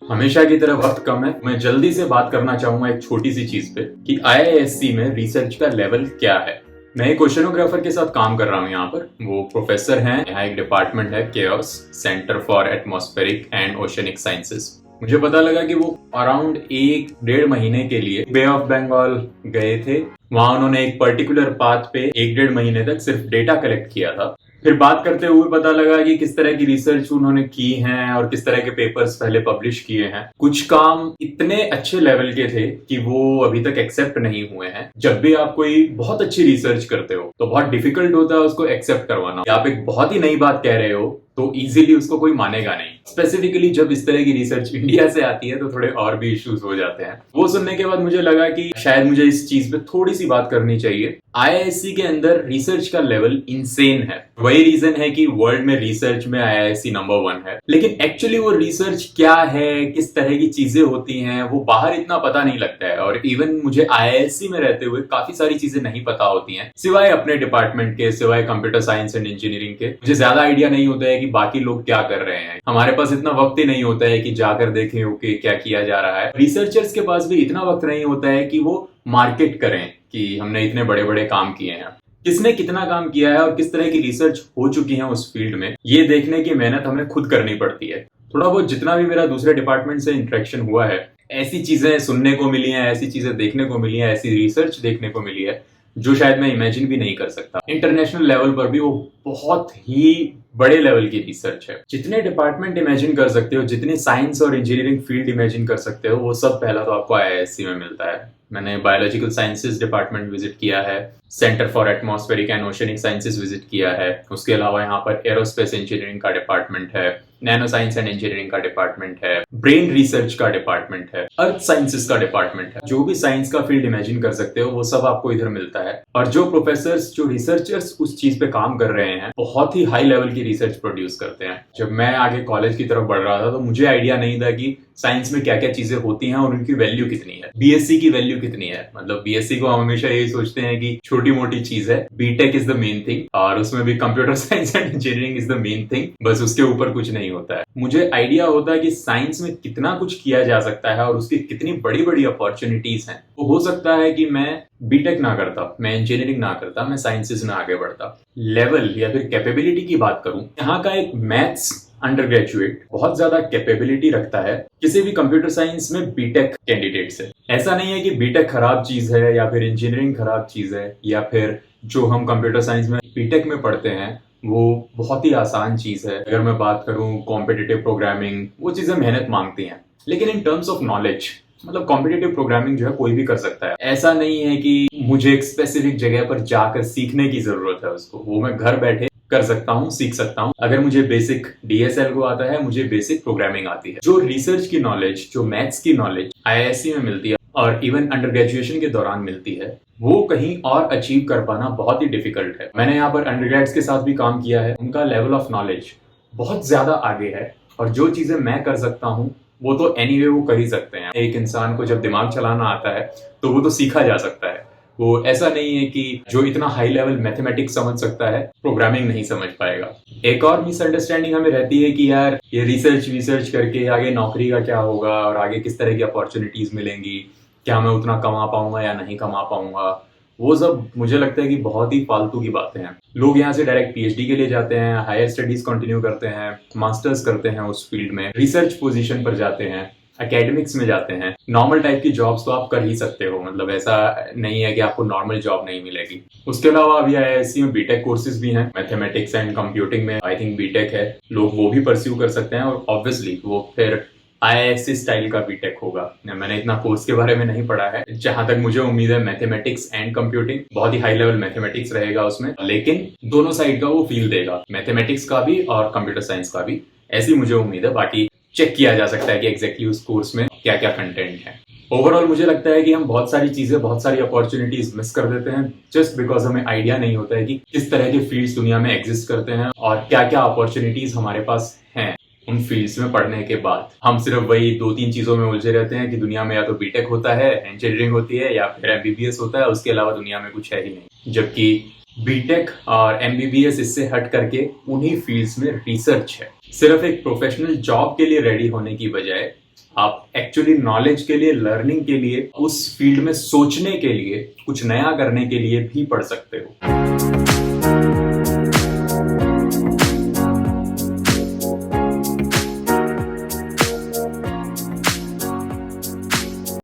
हमेशा की तरह वक्त कम है। मैं जल्दी से बात करना चाहूंगा एक छोटी सी चीज पे कि आईआईएससी में रिसर्च का लेवल क्या है। मैं एक ओशनोग्राफर के साथ काम कर रहा हूँ यहाँ पर। वो प्रोफेसर हैं। यहाँ एक डिपार्टमेंट है chaos, centre for atmospheric and oceanic sciences. मुझे पता लगा कि वो अराउंड 1-1.5 महीने के लिए बे ऑफ बंगाल गए थे। वहां उन्होंने एक पर्टिकुलर पाथ पे 1-1.5 महीने तक सिर्फ डेटा कलेक्ट किया था। फिर बात करते हुए पता लगा कि किस तरह की रिसर्च उन्होंने की है और किस तरह के पेपर्स पहले पब्लिश किए हैं। कुछ काम इतने अच्छे लेवल के थे कि वो अभी तक एक्सेप्ट नहीं हुए हैं। जब भी आप कोई बहुत अच्छी रिसर्च करते हो तो बहुत डिफिकल्ट होता है उसको एक्सेप्ट करवाना। आप एक बहुत ही नई बात कह रहे हो तो इजीली उसको कोई मानेगा नहीं। स्पेसिफिकली जब इस तरह की रिसर्च इंडिया से आती है तो थोड़े और भी इश्यूज हो जाते हैं। वो सुनने के बाद मुझे लगा कि शायद मुझे इस चीज पे थोड़ी सी बात करनी चाहिए। आईआईएससी के अंदर रिसर्च का लेवल इंसेन है। वही रीजन है कि वर्ल्ड में रिसर्च में आईआईएससी नंबर 1 है। लेकिन एक्चुअली वो रिसर्च क्या है, किस तरह की चीजें होती हैं, वो बाहर इतना पता नहीं लगता है। और इवन मुझे आईआईएससी में रहते हुए काफी सारी चीजें नहीं पता होती हैं, सिवाय अपने डिपार्टमेंट के, सिवाय कंप्यूटर साइंस एंड इंजीनियरिंग के। मुझे ज्यादा आइडिया नहीं होता है कि बाकी लोग क्या कर रहे हैं। हमारे पास इतना वक्त ही नहीं होता है कि जाकर देखें ओके क्या किया जा रहा है। रिसर्चर्स के पास भी इतना वक्त नहीं होता है कि वो मार्केट करें कि हमने इतने बड़े बड़े काम किए हैं। किसने कितना काम किया है और किस तरह की रिसर्च हो चुकी है उस फील्ड में, ये देखने की मेहनत हमें खुद करनी पड़ती है। थोड़ा बहुत जितना भी मेरा दूसरे डिपार्टमेंट से इंटरेक्शन हुआ है, ऐसी चीजें सुनने को मिली हैं, ऐसी चीजें देखने को मिली हैं, ऐसी रिसर्च देखने को मिली है जो शायद मैं इमेजिन भी नहीं कर सकता। इंटरनेशनल लेवल पर भी वो बहुत ही बड़े लेवल की रिसर्च है। जितने डिपार्टमेंट इमेजिन कर सकते हो, जितनी साइंस और इंजीनियरिंग फील्ड इमेजिन कर सकते हो, वो सब पहला तो आपको आईआईएससी में मिलता है। मैंने बायोलॉजिकल साइंसेज डिपार्टमेंट विजिट किया है, centre for atmospheric and oceanic sciences visit किया है। उसके अलावा यहाँ पर एरोस्पेस इंजीनियरिंग का डिपार्टमेंट है, नैनो साइंस एंड इंजीनियरिंग का डिपार्टमेंट है, ब्रेन रिसर्च का डिपार्टमेंट है, अर्थ साइंसेस का डिपार्टमेंट है। जो भी साइंस का फील्ड इमेजिन कर सकते हो वो सब आपको इधर मिलता है। और जो प्रोफेसर्स, जो रिसर्चर्स उस चीज पे काम कर रहे हैं, बहुत ही हाई लेवल की रिसर्च प्रोड्यूस करते हैं। जब मैं आगे कॉलेज की तरफ बढ़ रहा था तो मुझे आइडिया नहीं था कि साइंस में क्या क्या चीजें होती हैं और उनकी वैल्यू कितनी है, बीएससी की वैल्यू कितनी है। मतलब बीएससी को हम हमेशा यही सोचते हैं कि छोटी मोटी चीज है, BTech is the main thing, और उसमें भी computer science and engineering is the main thing, बस उसके ऊपर कुछ नहीं होता है। मुझे आइडिया होता है कि साइंस में कितना कुछ किया जा सकता है और उसकी कितनी बड़ी बड़ी अपॉर्चुनिटीज हैं। तो हो सकता है कि मैं बीटेक ना करता, मैं इंजीनियरिंग ना करता, मैं साइंसेज में आगे बढ़ता। लेवल या फिर कैपेबिलिटी की बात करूं, यहाँ का एक मैथ्स अंडर ग्रेजुएट बहुत ज्यादा कैपेबिलिटी रखता है किसी भी कंप्यूटर साइंस में बीटेक कैंडिडेट से। ऐसा नहीं है कि बीटेक खराब चीज है या फिर इंजीनियरिंग खराब चीज है, या फिर जो हम कंप्यूटर साइंस में बीटेक में पढ़ते हैं वो बहुत ही आसान चीज है। अगर मैं बात करूं कॉम्पिटिटिव प्रोग्रामिंग, वो चीजें मेहनत मांगती हैं। लेकिन इन टर्म्स ऑफ नॉलेज, मतलब कॉम्पिटिटिव प्रोग्रामिंग जो है कोई भी कर सकता है। ऐसा नहीं है कि मुझे एक स्पेसिफिक जगह पर जाकर सीखने की जरूरत है उसको, वो मैं घर बैठे कर सकता हूँ, सीख सकता हूँ। अगर मुझे बेसिक डीएसएल को आता है, मुझे बेसिक प्रोग्रामिंग आती है। जो रिसर्च की नॉलेज, जो मैथ्स की नॉलेज आईआईएससी में मिलती है और इवन अंडर ग्रेजुएशन के दौरान मिलती है, वो कहीं और अचीव कर पाना बहुत ही डिफिकल्ट है। मैंने यहाँ पर अंडरग्रेड्स के साथ भी काम किया है। उनका लेवल ऑफ नॉलेज बहुत ज्यादा आगे है और जो चीजें मैं कर सकता हूँ वो तो एनीवे वो कर ही सकते हैं। एक इंसान को जब दिमाग चलाना आता है तो वो तो सीखा जा सकता है। वो ऐसा नहीं है कि जो इतना हाई लेवल मैथमेटिक्स समझ सकता है प्रोग्रामिंग नहीं समझ पाएगा। एक और मिसअंडरस्टैंडिंग हमें रहती है कि यार ये रिसर्च करके आगे नौकरी का क्या होगा और आगे किस तरह की अपॉर्चुनिटीज मिलेंगी, क्या मैं उतना कमा पाऊंगा या नहीं कमा पाऊंगा। वो सब मुझे लगता है कि बहुत ही फालतू की बातें हैं। लोग यहाँ से डायरेक्ट पीएचडी के लिए जाते हैं, हायर स्टडीज कंटिन्यू करते हैं, मास्टर्स करते हैं उस फील्ड में, रिसर्च पोजीशन पर जाते हैं, एकेडमिक्स में जाते हैं। नॉर्मल टाइप की जॉब्स तो आप कर ही सकते हो, मतलब ऐसा नहीं है कि आपको नॉर्मल जॉब नहीं मिलेगी। उसके अलावा अभी आईआईएससी में बीटेक कोर्सेज भी हैं। मैथमेटिक्स एंड कंप्यूटिंग में आई थिंक बीटेक है, लोग वो भी परस्यू कर सकते हैं। और ऑब्वियसली वो फिर आईआईएससी स्टाइल का बीटेक होगा। मैंने इतना कोर्स के बारे में नहीं पढ़ा है, जहां तक मुझे उम्मीद है मैथमेटिक्स एंड कंप्यूटिंग, बहुत ही हाई लेवल मैथमेटिक्स रहेगा उसमें, लेकिन दोनों साइड का वो फील देगा, मैथमेटिक्स का भी और कंप्यूटर साइंस का भी, ऐसी मुझे उम्मीद है। बाकी चेक किया जा सकता है कि एग्जैक्टली उस कोर्स में क्या क्या कंटेंट है। ओवरऑल मुझे लगता है कि हम बहुत सारी चीजें, बहुत सारी अपॉर्चुनिटीज मिस कर देते हैं जस्ट बिकॉज हमें आइडिया नहीं होता है कि किस तरह के फील्ड्स दुनिया में एग्जिस्ट करते हैं और क्या क्या अपॉर्चुनिटीज हमारे पास हैं उन फील्ड्स में पढ़ने के बाद। हम सिर्फ वही 2-3 चीजों में उलझे रहते हैं कि दुनिया में या तो बीटेक होता है, इंजीनियरिंग होती है, या फिर एमबीबीएस होता है, उसके अलावा दुनिया में कुछ है ही नहीं। जबकि बीटेक और एमबीबीएस इससे हट करके उन्हीं फील्ड्स में रिसर्च है। सिर्फ एक प्रोफेशनल जॉब के लिए रेडी होने की बजाय आप एक्चुअली नॉलेज के लिए, लर्निंग के लिए, उस फील्ड में सोचने के लिए, कुछ नया करने के लिए भी पढ़ सकते हो।